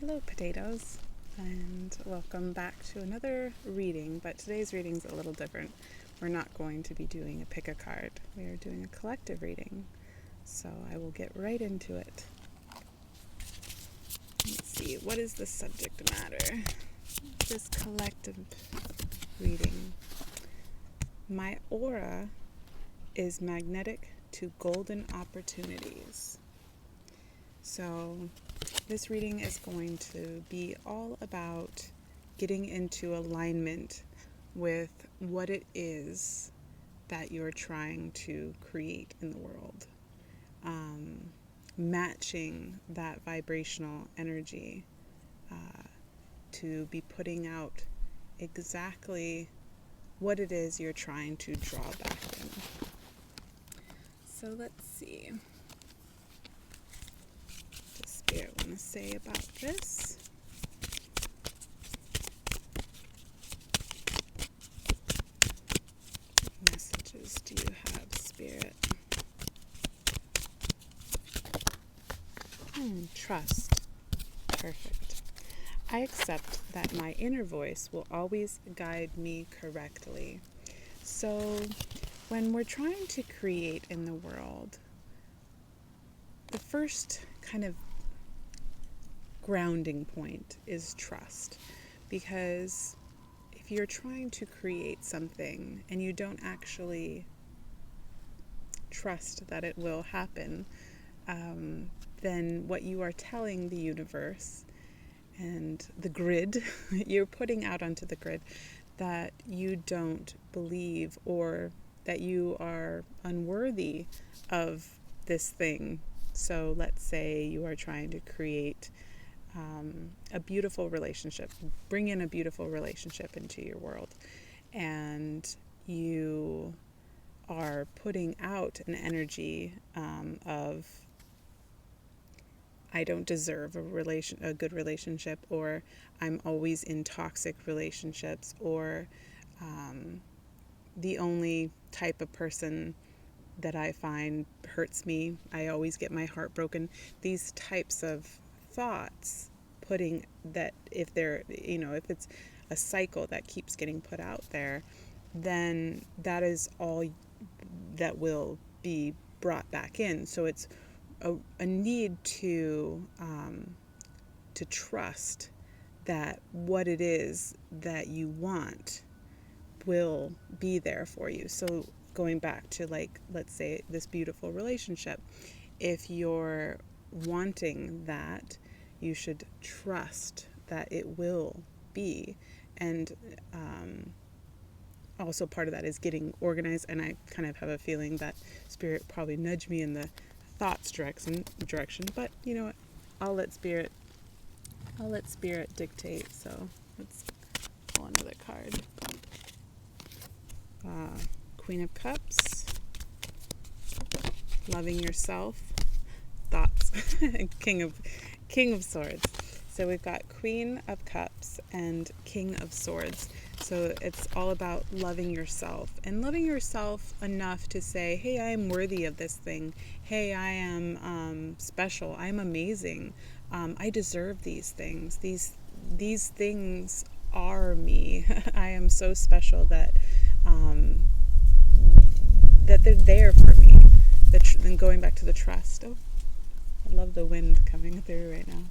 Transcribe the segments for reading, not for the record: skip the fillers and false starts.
Hello, potatoes, and welcome back to another reading, but today's reading is a little different. We're not going to be doing a pick a card. We are doing a collective reading, so I will get right into it. Let's see, what is the subject matter? This collective reading. My aura is magnetic to golden opportunities. So this reading is going to be all about getting into alignment with what it is that you're trying to create in the world. Matching that vibrational energy to be putting out exactly what it is you're trying to draw back in. So let's see. Spirit want to say about this. What messages do you have, Spirit? Trust. Perfect. I accept that my inner voice will always guide me correctly. So when we're trying to create in the world, the first kind of grounding point is trust, because if you're trying to create something and you don't actually trust that it will happen, then what you are telling the universe and the grid, you're putting out onto the grid that you don't believe, or that you are unworthy of this thing. So let's say you are trying to create a beautiful relationship, bring in a beautiful relationship into your world, and you are putting out an energy of I don't deserve a good relationship, or I'm always in toxic relationships, or the only type of person that I find hurts me. I always get my heart broken. These types of thoughts, putting that, if it's a cycle that keeps getting put out there, then that is all that will be brought back in. So it's a need to trust that what it is that you want will be there for you. So going back to, like, let's say this beautiful relationship, if you're wanting that, you should trust that it will be. And also part of that is getting organized, and I kind of have a feeling that Spirit probably nudged me in the thoughts direction, but you know what, I'll let spirit dictate. So let's pull another card. Queen of Cups, loving yourself, thoughts. King of Swords. So we've got Queen of Cups and King of Swords. So it's all about loving yourself, and loving yourself enough to say, hey, I am worthy of this thing. Hey, I am special. I'm amazing. I deserve these things. These things are me. I am so special that they're there for me. Then going back to the trust. Oh, I love the wind coming through right now.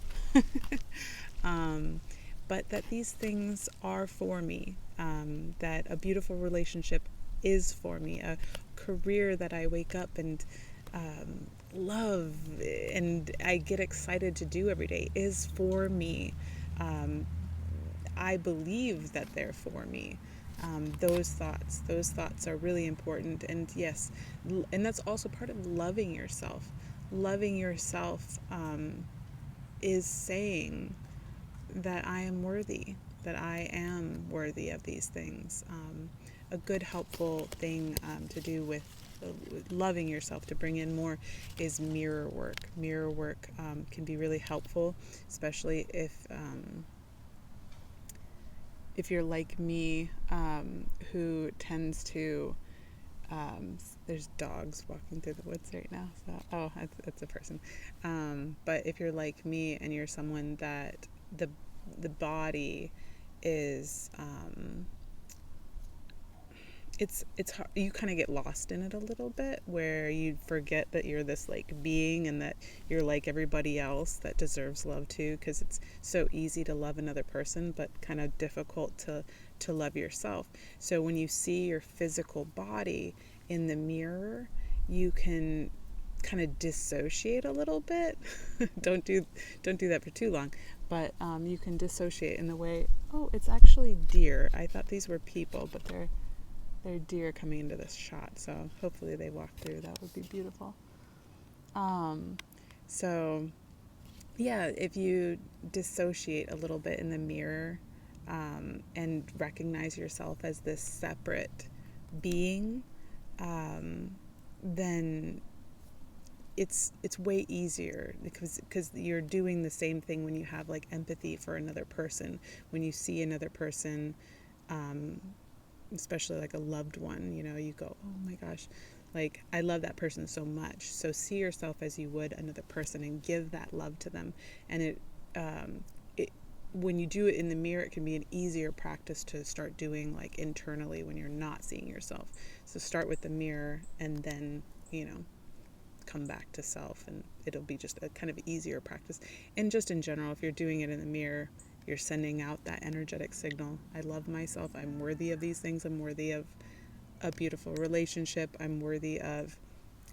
But that these things are for me, that a beautiful relationship is for me, a career that I wake up and love and I get excited to do every day is for me. I believe that they're for me. Those thoughts are really important. And yes, and that's also part of loving yourself. Loving yourself is saying that I am worthy, that I am worthy of these things. A good, helpful thing to do with loving yourself, to bring in more, is mirror work. Mirror work can be really helpful, especially if you're like me, who tends to there's dogs walking through the woods right now. So, it's a person. But if you're like me and you're someone that the the body is it's hard. You kind of get lost in it a little bit, where you forget that you're this like being, and that you're like everybody else that deserves love too, because it's so easy to love another person but kind of difficult to love yourself. So when you see your physical body in the mirror, you can kind of dissociate a little bit. Don't do that for too long, but you can dissociate in the way, oh, it's actually deer. I thought these were people, but they're deer coming into this shot. So hopefully they walk through. That would be beautiful. So yeah, if you dissociate a little bit in the mirror, and recognize yourself as this separate being, then it's way easier, because you're doing the same thing when you have like empathy for another person. When you see another person, especially like a loved one, you go, oh my gosh, like I love that person so much. So see yourself as you would another person and give that love to them. And it when you do it in the mirror, it can be an easier practice to start doing like internally when you're not seeing yourself. So start with the mirror, and then come back to self, and it'll be just a kind of easier practice. And just in general, if you're doing it in the mirror, you're sending out that energetic signal. I love myself. I'm worthy of these things. I'm worthy of a beautiful relationship. I'm worthy of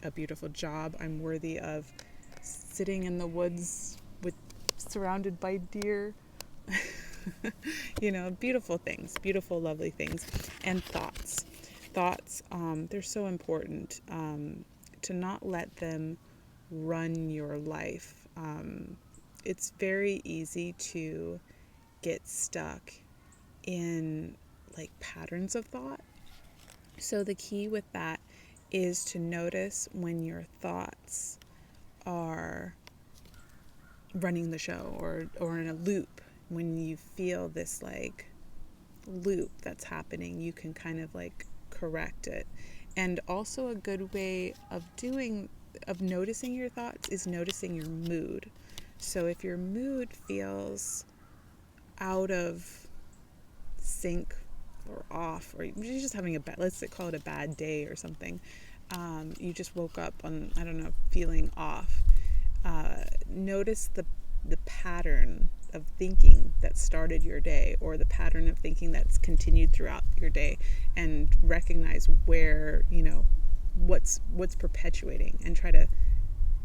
a beautiful job. I'm worthy of sitting in the woods surrounded by deer. Beautiful things, beautiful, lovely things. And thoughts, they're so important, to not let them run your life. It's very easy to get stuck in like patterns of thought. So the key with that is to notice when your thoughts are running the show, or in a loop. When you feel this like loop that's happening, you can kind of like correct it. And also a good way of noticing your thoughts is noticing your mood. So if your mood feels out of sync or off, or you're just having let's call it a bad day or something, you just woke up on, I don't know, feeling off, notice the pattern of thinking that started your day, or the pattern of thinking that's continued throughout your day, and recognize where, what's perpetuating, and try to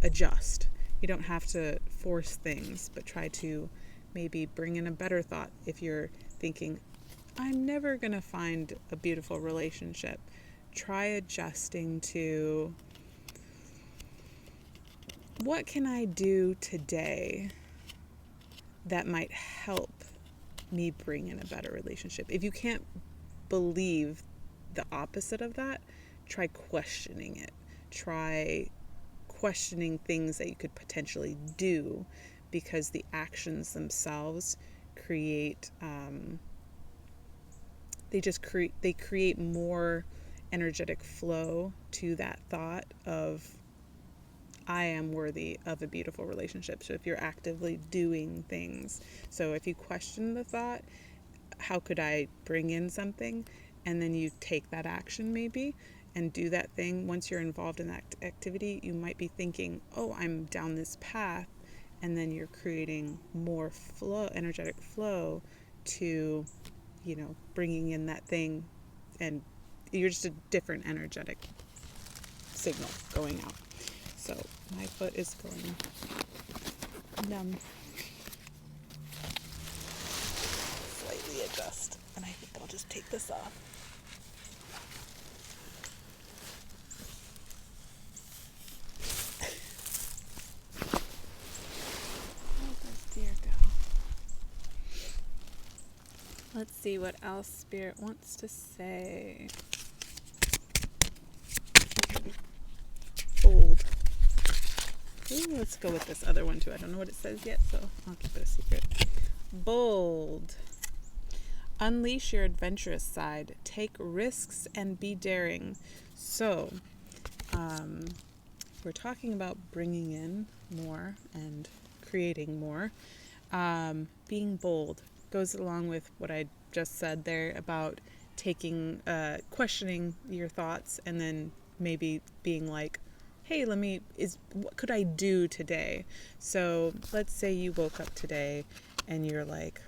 adjust. You don't have to force things, but try to maybe bring in a better thought. If you're thinking, I'm never going to find a beautiful relationship, try adjusting to, what can I do today that might help me bring in a better relationship? If you can't believe the opposite of that, try questioning it. Try questioning things that you could potentially do, because the actions themselves create, they create more energetic flow to that thought of, I am worthy of a beautiful relationship. So if you're actively doing things, so if you question the thought, how could I bring in something? And then you take that action maybe and do that thing. Once you're involved in that activity, you might be thinking, oh, I'm down this path. And then you're creating more flow, energetic flow to, bringing in that thing. And you're just a different energetic signal going out. So my foot is going numb. Slightly adjust, and I think I'll just take this off. Where does deer go? Let's see what else Spirit wants to say. Bold. Ooh, let's go with this other one too. I don't know what it says yet, so I'll keep it a secret. Bold. Unleash your adventurous side. Take risks and be daring. So, we're talking about bringing in more and creating more. being bold goes along with what I just said there about taking, questioning your thoughts, and then maybe being like, hey, what could I do today? So let's say you woke up today and you're like,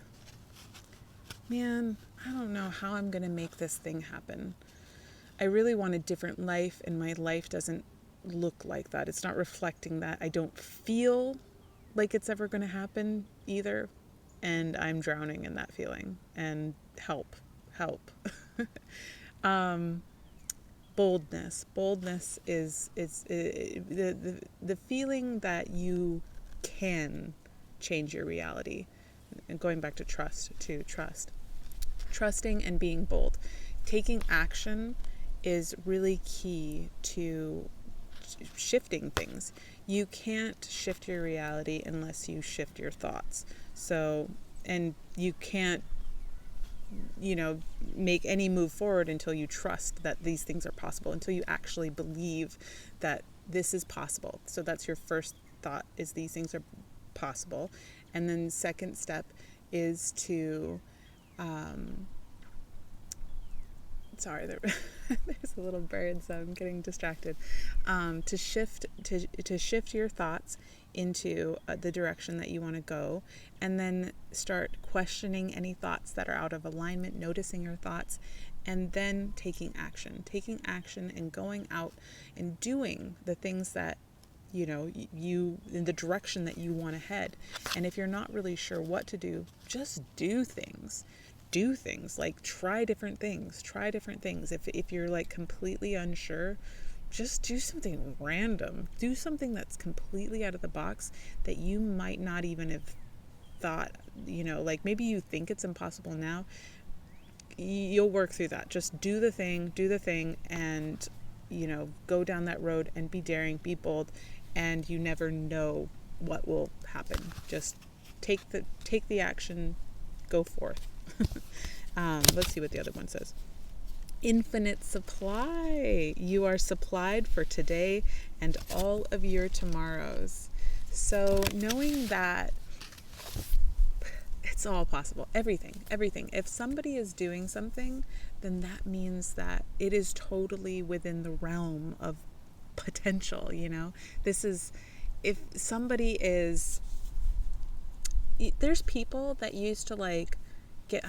man, I don't know how I'm going to make this thing happen. I really want a different life, and my life doesn't look like that. It's not reflecting that. I don't feel like it's ever going to happen either. And I'm drowning in that feeling. And help. um, boldness is the feeling that you can change your reality. And going back to trusting and being bold, taking action is really key to shifting things. You can't shift your reality unless you shift your thoughts. So, and you can't, make any move forward until you trust that these things are possible, until you actually believe that this is possible. So that's your first thought, is these things are possible. And then second step is to, there's a little bird, so I'm getting distracted. To shift your thoughts into the direction that you want to go, and then start questioning any thoughts that are out of alignment, noticing your thoughts, and then taking action and going out and doing the things that you in the direction that you want to head. And if you're not really sure what to do, just do things. Like try different things. If you're like completely unsure, just do something random. Do something that's completely out of the box that you might not even have thought, like maybe you think it's impossible now. You'll work through that. Just do the thing, and go down that road and be daring, be bold, and you never know what will happen. Just take the action, go forth. Let's see what the other one says. Infinite supply. You are supplied for today and all of your tomorrows. So knowing that it's all possible, everything. If somebody is doing something, then that means that it is totally within the realm of potential. This is, if somebody is, there's people that used to I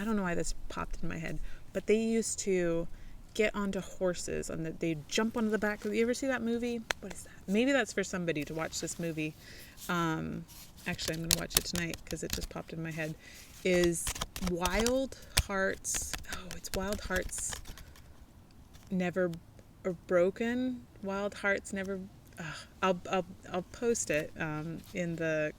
don't know why this popped in my head, but they used to get onto horses and they jump onto the back. You ever see that movie? What is that? Maybe that's for somebody to watch this movie. Actually, I'm going to watch it tonight because it just popped in my head. Is Wild Hearts. Oh, it's Wild Hearts Never or Broken. Wild Hearts Never. I'll post it in the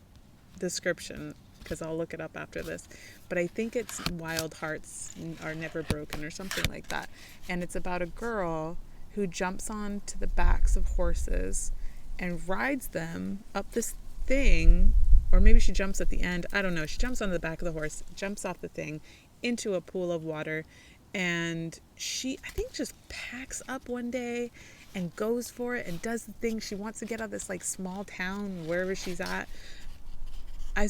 description, because I'll look it up after this. But I think it's Wild Hearts Are Never Broken or something like that. And it's about a girl who jumps onto the backs of horses and rides them up this thing, or maybe she jumps at the end. I don't know. She jumps onto the back of the horse, jumps off the thing into a pool of water, and she, I think, just packs up one day and goes for it and does the thing. She wants to get out of this small town, wherever she's at. I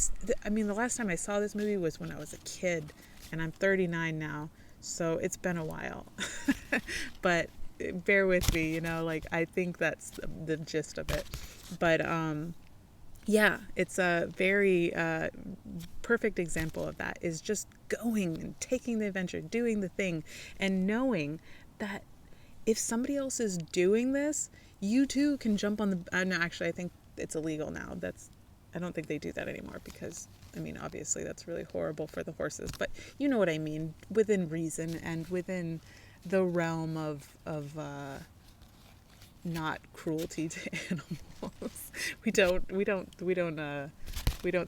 mean, the last time I saw this movie was when I was a kid, and I'm 39 now, so it's been a while. But bear with me, I think that's the gist of it. But yeah, it's a very perfect example of that, is just going and taking the adventure, doing the thing, and knowing that if somebody else is doing this, you too can jump on the... no, actually, I think it's illegal now. I don't think they do that anymore, because, obviously that's really horrible for the horses. But you know what I mean, within reason and within the realm of not cruelty to animals. We don't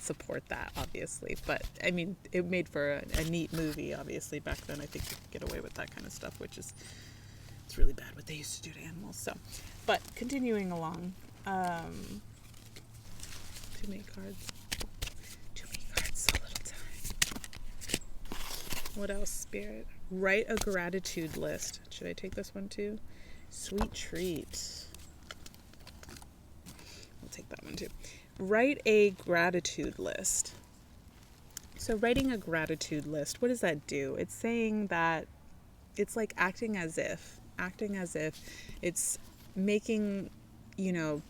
support that, obviously. But it made for a neat movie. Obviously, back then, I think you could get away with that kind of stuff, which is, it's really bad what they used to do to animals. So, but continuing along. Too many cards, so little time. What else, Spirit? Write a gratitude list. Should I take this one too? Sweet treat. I'll take that one too. Write a gratitude list. So writing a gratitude list, what does that do? It's saying that it's like acting as if it's making,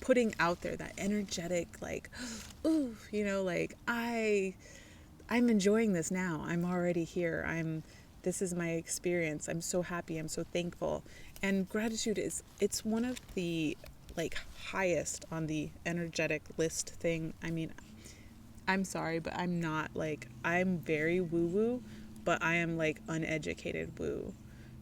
putting out there that energetic, like, ooh, like I'm enjoying this now. I'm already here. This is my experience. I'm so happy. I'm so thankful. And gratitude it's one of the like highest on the energetic list thing. I mean, I'm sorry, but I'm very woo woo, but I am like uneducated woo.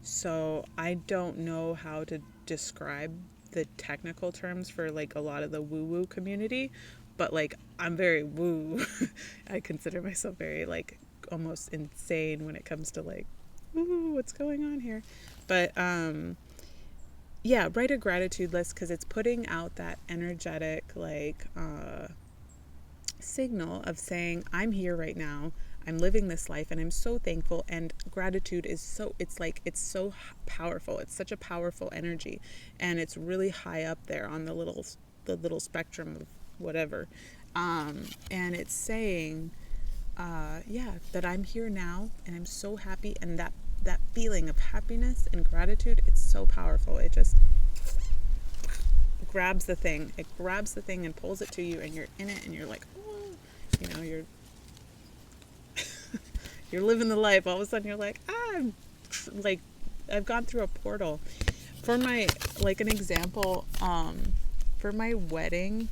So I don't know how to describe the technical terms for like a lot of the woo woo community, but like I'm very woo. I consider myself very like almost insane when it comes to like, ooh, what's going on here? But yeah, write a gratitude list because it's putting out that energetic like signal of saying, I'm here right now, I'm living this life, and I'm so thankful. And gratitude is it's so powerful. It's such a powerful energy, and it's really high up there on the little spectrum of whatever. And it's saying, yeah, that I'm here now, and I'm so happy, and that feeling of happiness and gratitude, it's so powerful. It just grabs the thing. It grabs the thing and pulls it to you, and you're in it, and you're like, oh, you're you're living the life. All of a sudden, you're like, I'm like, I've gone through a portal. For my like an example, for my wedding,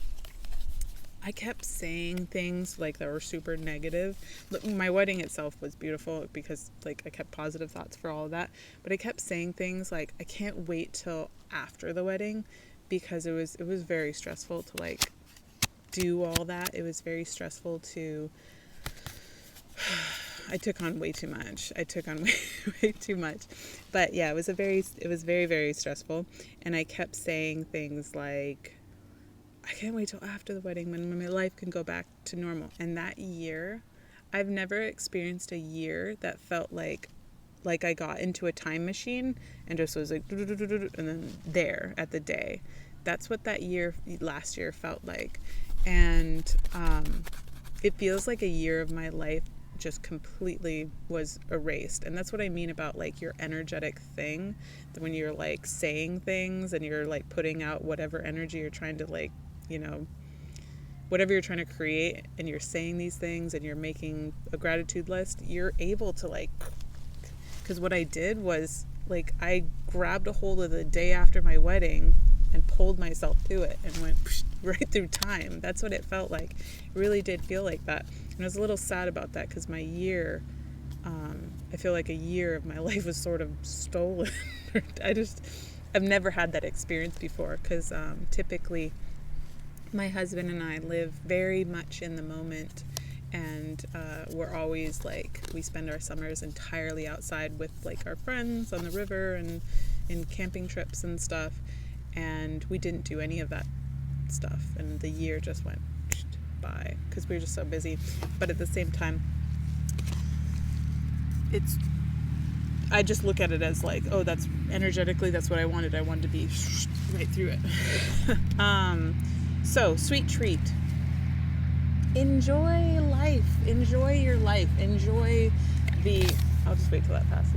I kept saying things like that were super negative. My wedding itself was beautiful because like I kept positive thoughts for all of that, but I kept saying things like I can't wait till after the wedding because it was very stressful to like do all that. It was very stressful to I took on way too much. Way too much. But yeah, it was very, very stressful. And I kept saying things like, I can't wait till after the wedding when my life can go back to normal. And that year, I've never experienced a year that felt like I got into a time machine and just was like, and then there at the day. That's what last year felt like. And it feels like a year of my life just completely was erased. And that's what I mean about like your energetic thing, that when you're like saying things and you're like putting out whatever energy you're trying to like, whatever you're trying to create, and you're saying these things and you're making a gratitude list, you're able to like, because what I did was like I grabbed a hold of the day after my wedding and pulled myself to it and went right through time. That's what it felt like. It really did feel like that. And I was a little sad about that because my year, I feel like a year of my life was sort of stolen. I've never had that experience before because typically my husband and I live very much in the moment, and we're always like, we spend our summers entirely outside with like our friends on the river and in camping trips and stuff. And we didn't do any of that stuff, and the year just went by because we were just so busy. But at the same time, I just look at it as like, oh, that's energetically, that's what I wanted. I wanted to be right through it. So sweet treat. Enjoy life. Enjoy your life. Enjoy I'll just wait till that passes.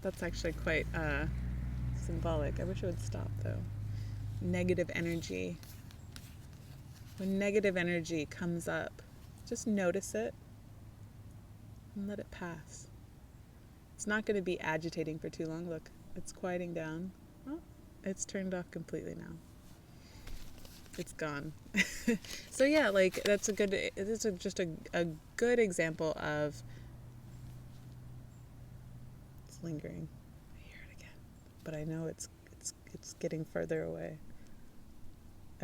That's actually quite symbolic. I wish it would stop though. Negative energy. When negative energy comes up, just notice it and let it pass. It's not going to be agitating for too long. Look, it's quieting down. Oh, it's turned off completely now. It's gone. So yeah, like it's just a good example of lingering. I hear it again, but I know it's getting further away.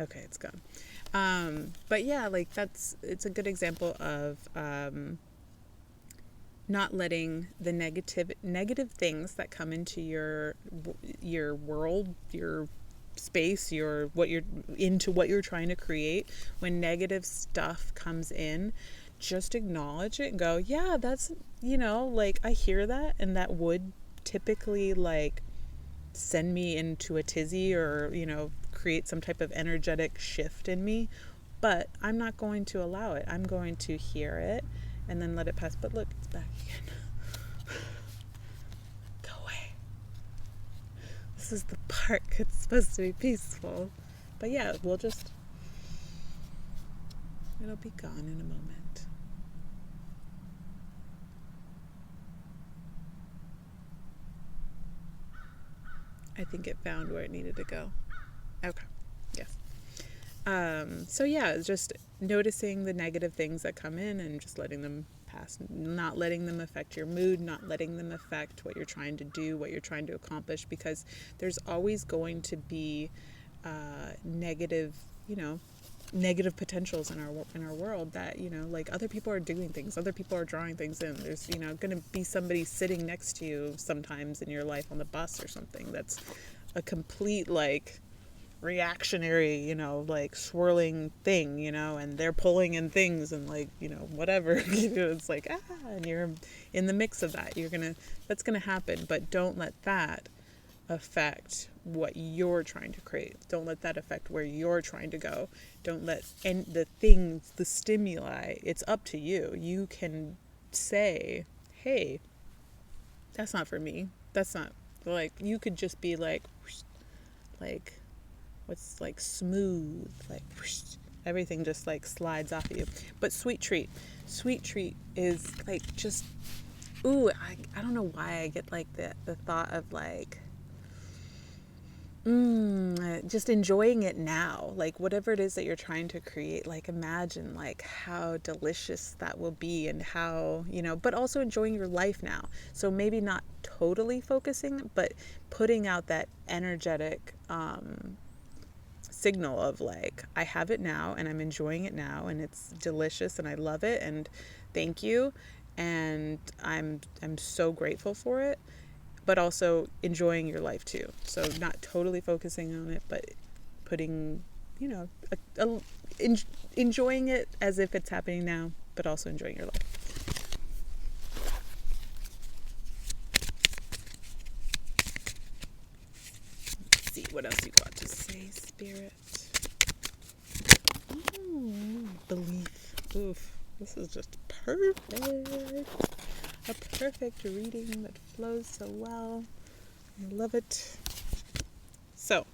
Okay, it's gone. But yeah, like it's a good example of not letting the negative things that come into your world, your space, what you're trying to create. When negative stuff comes in, just acknowledge it and go, yeah, that's, like I hear that, and that would typically like send me into a tizzy or, create some type of energetic shift in me. But I'm not going to allow it. I'm going to hear it and then let it pass. But look, it's back again. Go away. This is the park. It's supposed to be peaceful. But yeah, it'll be gone in a moment. I think it found where it needed to go. Okay. Yes. So yeah, just noticing the negative things that come in and just letting them pass, not letting them affect your mood, not letting them affect what you're trying to do, what you're trying to accomplish, because there's always going to be negative, negative potentials in our world that, like other people are doing things, other people are drawing things in. There's, going to be somebody sitting next to you sometimes in your life on the bus or something that's a complete like reactionary, like swirling thing, and they're pulling in things and like, whatever, it's like, and you're in the mix of that. That's gonna happen, but don't let that affect what you're trying to create. Don't let that affect where you're trying to go. Don't let the stimuli, it's up to you. You can say, hey, that's not for me. That's not, like, you could just be like what's like smooth, like whoosh, everything just like slides off of you. But sweet treat is like just, I don't know why I get like the thought of like just enjoying it now, like whatever it is that you're trying to create. Like imagine like how delicious that will be, and how, but also enjoying your life now. So maybe not totally focusing, but putting out that energetic signal of like, I have it now and I'm enjoying it now and it's delicious and I love it and thank you, and I'm so grateful for it. But also enjoying your life too. So not totally focusing on it, but putting, enjoying it as if it's happening now, but also enjoying your life. Let's see what else you got to say, Spirit. Belief. Oof. This is just perfect. A perfect reading that flows so well. I love it. So,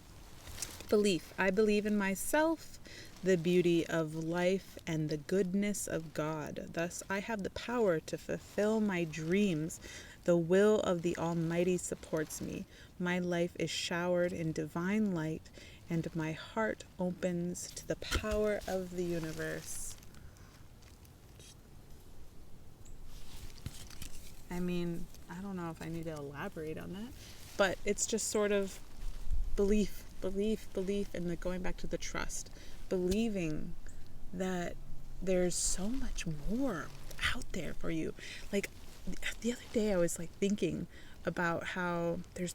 belief. I believe in myself, the beauty of life, and the goodness of God. Thus, I have the power to fulfill my dreams. The will of the Almighty supports me. My life is showered in divine light, and my heart opens to the power of the universe. I mean, I don't know if I need to elaborate on that, but it's just sort of belief, and like going back to the trust, believing that there's so much more out there for you. Like the other day I was like thinking about how I'm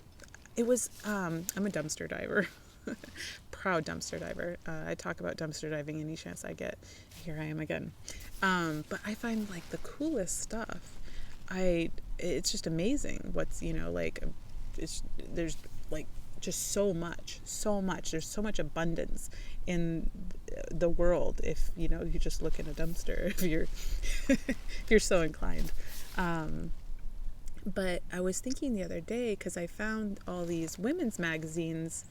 a dumpster diver. Proud dumpster diver. I talk about dumpster diving any chance I get. Here I am again. But I find like the coolest stuff. It's just amazing what's, like, there's like just so much, there's so much abundance in the world if, you just look in a dumpster, if you're so inclined. But I was thinking the other day, because I found all these women's magazines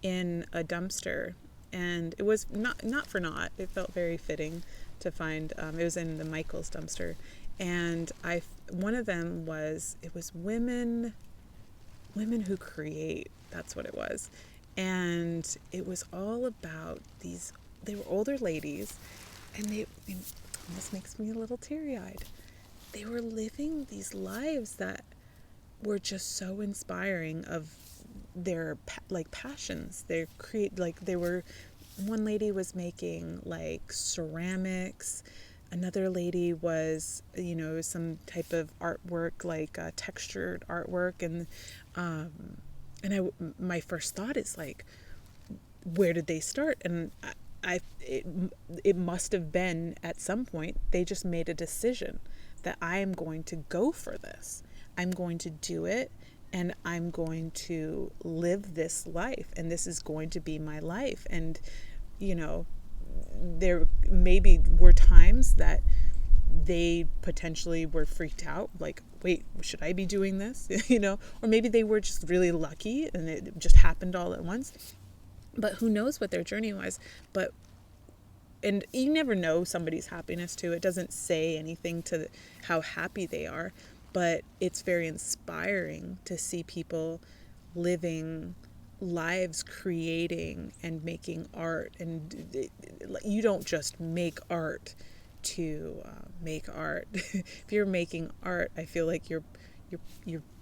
in a dumpster, and it was not for naught. It felt very fitting to find. It was in the Michaels dumpster. And one of them was women who create. That's what it was. And it was all about they were older ladies, and this makes me a little teary-eyed. They were living these lives that were just so inspiring, of their like passions. One lady was making like ceramics. Another lady was, some type of artwork, like textured artwork. And my first thought is like, where did they start? And it must have been at some point they just made a decision that I am going to go for this. I'm going to do it, and I'm going to live this life, and this is going to be my life. And, you know, there maybe were times that they potentially were freaked out, like, wait, should I be doing this? You know, or maybe they were just really lucky and it just happened all at once. But who knows what their journey was. But and you never know somebody's happiness too. It doesn't say anything to how happy they are, but it's very inspiring to see people living lives, creating and making art. And you don't just make art to make art. If you're making art, I feel like you're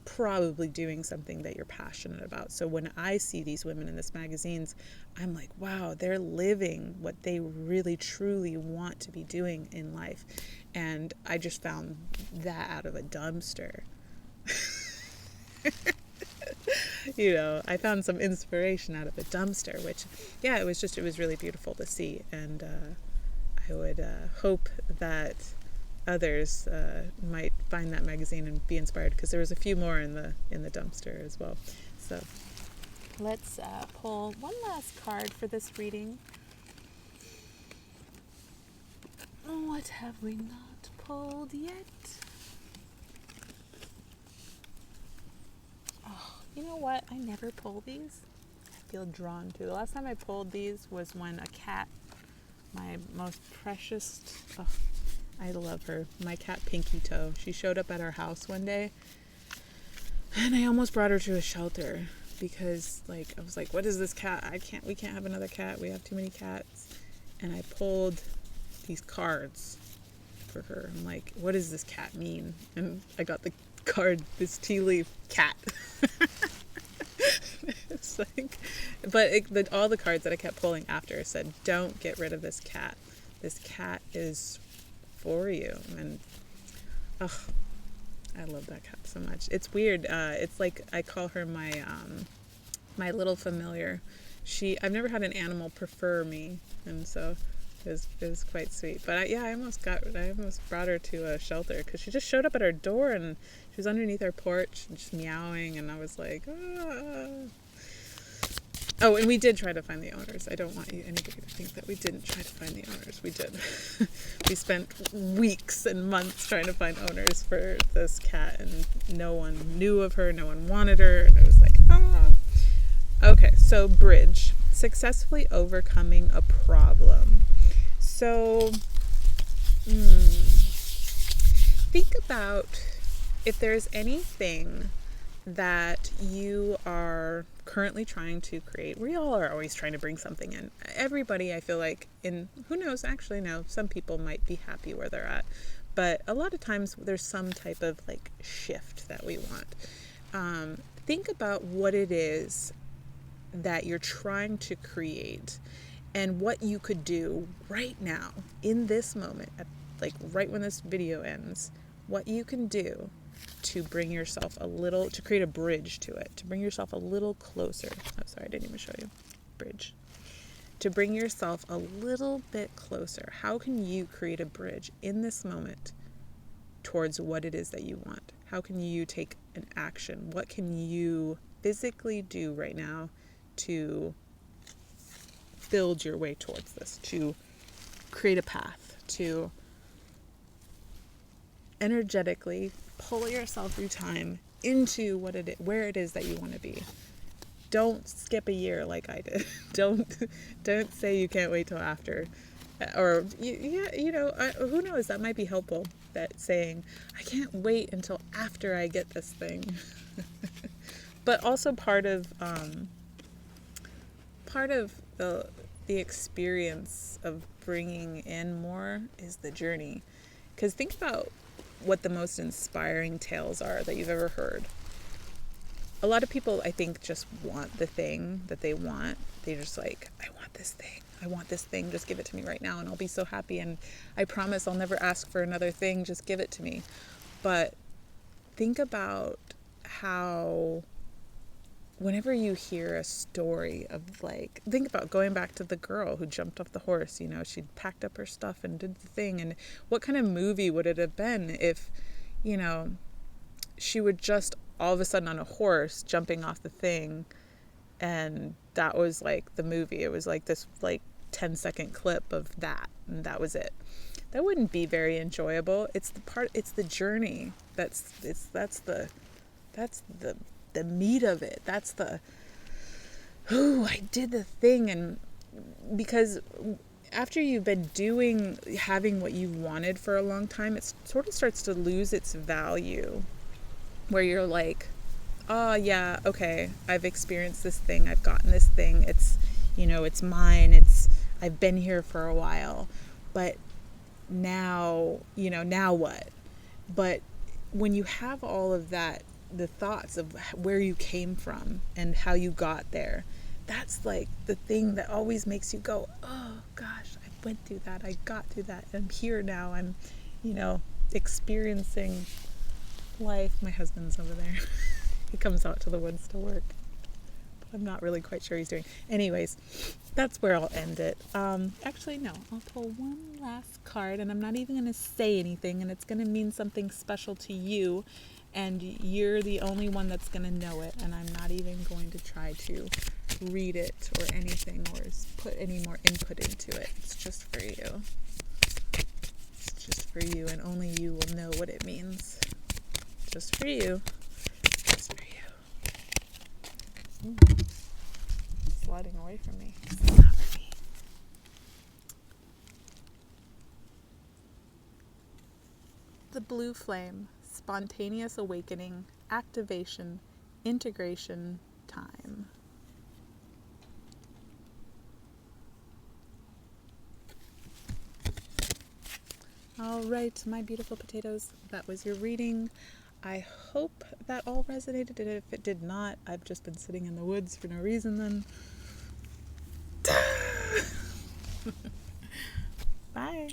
probably doing something that you're passionate about. So when I see these women in this magazines, I'm like, wow, they're living what they really truly want to be doing in life. And I just found that out of a dumpster. You know, I found some inspiration out of a dumpster, which, yeah, it was really beautiful to see. And I would hope that others might find that magazine and be inspired, because there was a few more in the dumpster as well. So let's pull one last card for this reading. What have we not pulled yet? Oh, you know what? I never pull these. I feel drawn to. The last time I pulled these was when a cat, my most precious, oh, I love her, my cat Pinky Toe, she showed up at our house one day, and I almost brought her to a shelter because, like, I was like, what is this cat? We can't have another cat. We have too many cats. And I pulled these cards for her. I'm like, what does this cat mean? And I got the card, this tea leaf cat. It's like, but all the cards that I kept pulling after said, don't get rid of this cat. This cat is for you. And I love that cat so much. It's weird. It's like I call her my my little familiar. I've never had an animal prefer me, and so it was quite sweet. But I almost brought her to a shelter because she just showed up at our door and she was underneath our porch and just meowing, and I was like, ah. Oh, and we did try to find the owners. I don't want anybody to think that we didn't try to find the owners. We did. We spent weeks and months trying to find owners for this cat, and no one knew of her. No one wanted her. And it was like, ah. Okay, so bridge. Successfully overcoming a problem. So, think about if there's anything that you are currently trying to create. We all are always trying to bring something in. Everybody, I feel like, who knows, actually, no, some people might be happy where they're at, but a lot of times there's some type of like shift that we want. Think about what it is that you're trying to create and what you could do right now in this moment, like right when this video ends, what you can do to bring yourself to create a bridge to it, to bring yourself a little closer. Oh, sorry, I didn't even show you. Bridge. To bring yourself a little bit closer. How can you create a bridge in this moment towards what it is that you want? How can you take an action? What can you physically do right now to build your way towards this, to create a path, to energetically pull yourself through time into where it is that you want to be. Don't skip a year like I did. Don't say you can't wait till after, or who knows, that might be helpful. That saying, I can't wait until after I get this thing. But also part of the experience of bringing in more is the journey. Because think about what the most inspiring tales are that you've ever heard. A lot of people, I think, just want the thing that they want. They're just like, I want this thing, just give it to me right now and I'll be so happy, and I promise I'll never ask for another thing, just give it to me. But think about how whenever you hear a story of, like, think about going back to the girl who jumped off the horse, she'd packed up her stuff and did the thing, and what kind of movie would it have been if, she would just all of a sudden on a horse jumping off the thing, and that was like the movie. It was like this like 10-second clip of that, and that was it. That wouldn't be very enjoyable. It's the journey that's the meat of it. That's the, ooh, I did the thing. And because after you've been having what you wanted for a long time, it sort of starts to lose its value, where you're like, oh yeah, okay, I've experienced this thing, I've gotten this thing, it's, it's mine, I've been here for a while, but now, now what? But when you have all of that, the thoughts of where you came from and how you got there, that's like the thing that always makes you go, oh gosh, I went through that, I got through that, I'm here now, I'm, experiencing life. My husband's over there. He comes out to the woods to work, but I'm not really quite sure he's doing. Anyways, that's where I'll end it. Actually, no, I'll pull one last card, and I'm not even going to say anything, and it's going to mean something special to you, and you're the only one that's going to know it, and I'm not even going to try to read it or anything or put any more input into it. It's just for you. It's just for you, and only you will know what it means. Just for you. Just for you. Ooh. Sliding away from me. It's not for me. The blue flame. Spontaneous awakening. Activation. Integration. Time. All right, my beautiful potatoes, that was your reading. I hope that all resonated, and if it did not, I've just been sitting in the woods for no reason then. Bye.